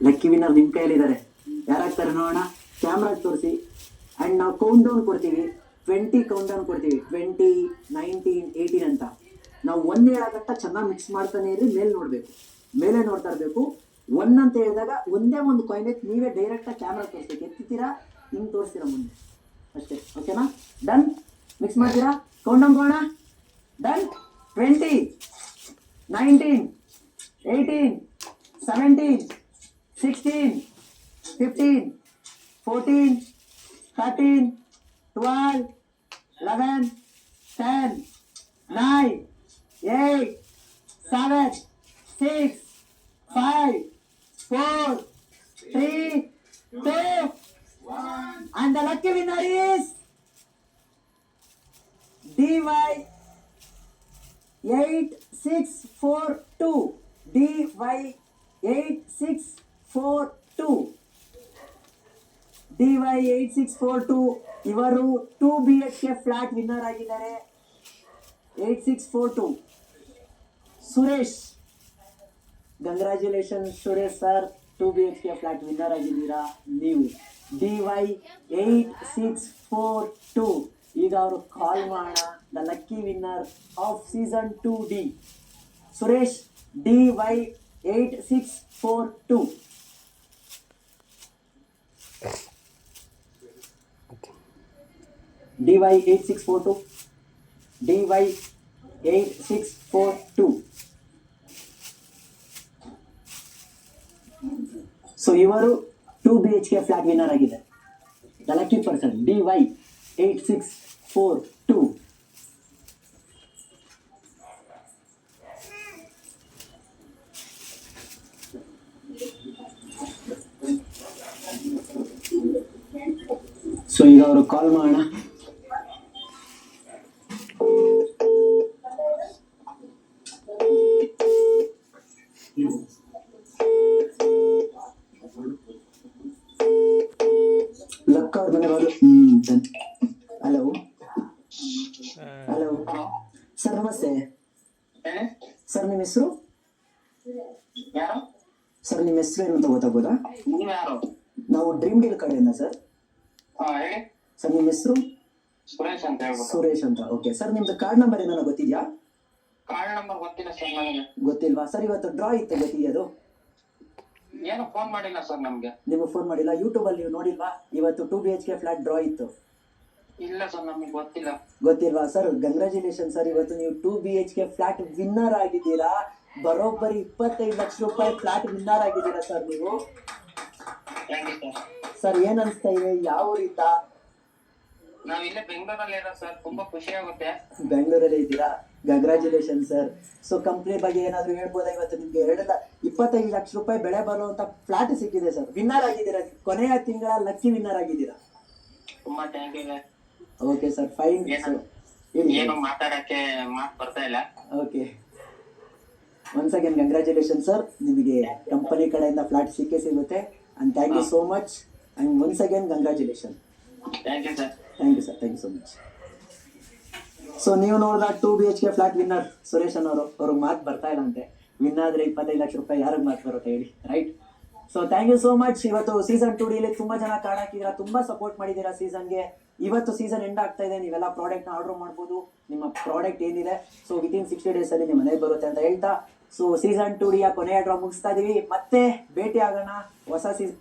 Lucky winner ನಿಮ್ ಕೈಯಲ್ಲಿದ್ದಾರೆ. ಯಾರಾಗ್ತಾರೆ ನೋಡೋಣ, camera ತೋರಿಸಿ. ಅಂಡ್ ನಾವು ಕೌಂಟ್ ಡೌನ್ ಕೊಡ್ತೀವಿ, 20 ಕೌಂಟ್ ಡೌನ್ ಕೊಡ್ತೀವಿ, 20, 19, 18 ಅಂತ. ನಾವು 1 ಹೇಳಾಗಟ್ಟ ಚೆನ್ನಾಗಿ ಮಿಕ್ಸ್ ಮಾಡ್ತಾನೆ ಇರಿ. ಮೇಲೆ ನೋಡ್ತಾ ಇರಬೇಕು. 1 ಅಂತ ಹೇಳಿದಾಗ ಒಂದೇ ಒಂದು ಕಾಯಿನ್ ಎತ್ತಿ ನೀವೇ ಡೈರೆಕ್ಟಾಗಿ ಕ್ಯಾಮ್ರಾ ತೋರಿಸ್ಬೇಕು. ಎತ್ತಿತೀರಾ, ಹಿಂಗೆ ತೋರಿಸ್ತೀರಾ ಮುಂದೆ ಅಷ್ಟೇ. ಓಕೆನಾ? ಡನ್. ಮಿಕ್ಸ್ ಮಾಡ್ತೀರಾ? ಕೌಂಟ್ ಡೌನ್ ಮಾಡೋಣ. Done. 20, 19, 18, 17, 16, 15, 14, 13, 12, 11, 10, 9, 8, 7, 6, 5, 4, 3, 2, 1. And the lucky winner is DY8642. DY8642. DY8642 ಇವರು 2 BHK ಫ್ಲಾಟ್ ವಿನ್ನರ್ ಆಗಿದ್ದಾರೆ. 8642 Suresh. Congratulation Suresh sir, 2 BHK flat winner ಆಗಿದ್ದೀರಾ ನೀವು. DY8642. ಈಗ ಅವರು ಕಾಲ್ ಮಾಡೋಣ. The lucky winner of season 2D Suresh, DY8642. DY8642. DY8642. So ಇವರು 2 BHK ಫ್ಲಾಟ್ ವಿನ್ನರ್ ಆಗಿದೆ. The lucky person DY8642. So ಈಗ ಅವರು ಕಾಲ್ ಮಾಡೋಣ. ಲಕ್ಕ ಅವ್ರ ಮನೆ ಅವರು. ಹಲೋ ಸರ್, ನಮಸ್ತೆ ಸರ್. ನಿಮ್ಮ ಹೆಸರು ಸರ್? ನಿಮ್ಮ ಹೆಸರು ಏನು ಅಂತ ಗೊತ್ತಾಗ್ಬೋದಾ? ನಾವು ಡ್ರೀಮ್ ಡೀಲ್ ಕಡೆಯಿಂದ ಸರ್. ಸರ್ ನಿಮ್ಮ ಹೆಸರು? ಸುರೇಶ್ ಅಂತ. ಓಕೆ ಸರ್, ನಿಮ್ದು ಕಾರ್ಡ್ ನಂಬರ್ ಏನಾರ ಗೊತ್ತಿದ್ಯಾ? ಕಾರ್ಡ್ ನಂಬರ್ ಗೊತ್ತಿಲ್ಲ ಸರ್ ನನಗೆ. ಗೊತ್ತಿಲ್ವಾ ಸರ್? ಇವತ್ತು ಡ್ರಾ ಇತ್ತು, ಗೊತ್ತಿದೆಯದು? ಏನು ಫೋನ್ ಮಾಡಿಲ್ಲ ಸರ್ ನಮ್ಗೆ. ನಿಮಗೆ ಫೋನ್ ಮಾಡಿಲ್ಲ? ಯೂಟ್ಯೂಬ್ ಅಲ್ಲಿ ನೀವು ನೋಡಿಲ್ವಾ? ಇವತ್ತು 2 BHK ಫ್ಲಾಟ್ ಡ್ರಾ ಇತ್ತು. ಇಲ್ಲ ಸರ್, ನಮ್ಗೆ ಗೊತ್ತಿಲ್ಲ. ಗೊತ್ತಿಲ್ವಾ ಸರ್? ಕಂಗ್ರ್ಯಾಚುಲೇಷನ್ ಸರ್, ಇವತ್ತು ನೀವು 2 BHK ಫ್ಲಾಟ್ ವಿನ್ನರ್ ಆಗಿದ್ದೀರಾ. ಬರೋಬ್ಬರಿ 25 ಲಕ್ಷ ರೂಪಾಯಿ ಫ್ಲಾಟ್ ವಿನ್ನರ್ ಆಗಿದ್ದೀರಾ ಸರ್ ನೀವು. ಸರ್ ಏನ್ ಅನ್ಸ್ತಾ ಇದೆ? ಯಾವ ಊರಿಂದ? ನಾವ್ ಇಲ್ಲೇ ಬೆಂಗಳೂರಲ್ಲಿ ಇರೋ ಸರ್. ತುಂಬಾ ಖುಷಿ ಆಗುತ್ತೆ. ಬೆಂಗಳೂರಲ್ಲಿ ಇದ್ದೀರಾ? Congratulation sir. ಸೊ ಕಂಪ್ನಿ ಬಗ್ಗೆ ಏನಾದ್ರು ಹೇಳ್ಬೋದಾ? ಇವತ್ತು ನಿಮ್ಗೆ 25 ಲಕ್ಷ ರೂಪಾಯಿ ಬೆಳೆ ಬರುವಂತ ಫ್ಲಾಟ್ ಸಿಕ್ಕಿದೆ ಸರ್. ವಿನ್ನರ್ ಆಗಿದ್ದೀರಾ, ಕೊನೆಯ ತಿಂಗಳ ಲಕ್ಕಿ ವಿನ್ನರ್ ಆಗಿದ್ದೀರಾ. ತುಂಬಾ thank you sir. Okay sir, fine. ಏನು ಮಾತಾಡಕ್ಕೆ ಮಾತು ಬರ್ತಾ ಇಲ್ಲ. Okay, once again congratulation sir. ನಿಮಗೆ ಕಂಪನಿ ಕಡೆಯಿಂದ ಫ್ಲಾಟ್ ಸಿಗುತ್ತೆ. And thank you so much. And once again congratulation. Thank you sir. Thank you sir, thank you so much. So ನೀವು ನೋಡಿದ 2 BHK ಫ್ಲಾಟ್ ವಿನ್ನರ್ ಸುರೇಶ್ ಅನ್ನೋರು. ಅವ್ರಿಗೆ ಮಾತು ಬರ್ತಾ ಇಲ್ಲ ಅಂತೆ. ವಿನ್ ಆದ್ರೆ 25 ಲಕ್ಷ ರೂಪಾಯಿ ಯಾರಿಗೆ ಮಾತು ಬರುತ್ತೆ ಹೇಳಿ, right? So thank you so much. ಇವತ್ತು ಸೀಸನ್ 2D ತುಂಬಾ ಜನ ಕಾರ್ಡ್ ಹಾಕಿದ್ದೀರಾ, ತುಂಬಾ ಸಪೋರ್ಟ್ ಮಾಡಿದ್ದೀರಾ ಸೀಸನ್ಗೆ. ಇವತ್ತು ಸೀಸನ್ ಎಂಡ್ ಆಗ್ತಾ ಇದೆ. ನೀವೆಲ್ಲ ಪ್ರಾಡಕ್ಟ್ ನ ಆರ್ಡರ್ ಮಾಡ್ಬೋದು. ನಿಮ್ಮ ಪ್ರಾಡಕ್ಟ್ ಏನಿದೆ ಸೊ ವಿತಿನ್ 60 days ಅಲ್ಲಿ ನಿಮ್ಮ ಮನೆಗೆ ಬರುತ್ತೆ ಅಂತ ಹೇಳ್ತಾ, ಸೊ ಸೀಸನ್ 2D ಕೊನೆಯ ಡ್ರಾ ಮುಗಿಸ್ತಾ ಇದೀವಿ. ಮತ್ತೆ ಭೇಟಿ ಆಗೋಣ ಹೊಸ ಸೀಸನ್